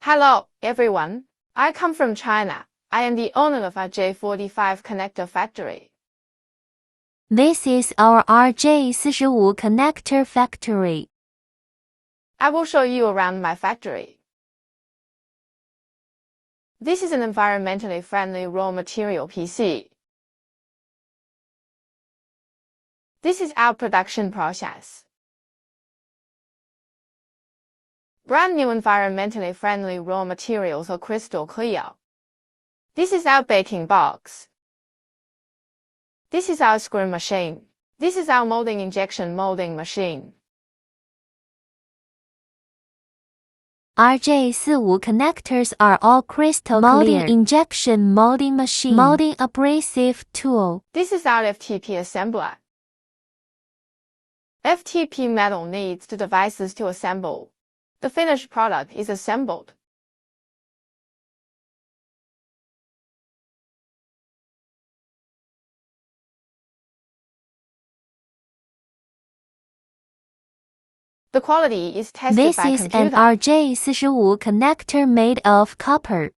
Hello, everyone. I come from China. I am the owner of RJ45 connector factory. This is our RJ45 connector factory. I will show you around my factory. This is an environmentally friendly raw material PC. This is our production process. Brand new environmentally friendly raw materials are crystal clear. This is our baking box. This is our screw machine. This is our molding injection molding machine. RJ45 connectors are all crystal Molding clear. Injection molding machine. Molding abrasive tool. This is our FTP assembler. FTP metal needs two devices to assemble. The finished product is assembled. The quality is tested This by is computer. an RJ45 connector made of copper.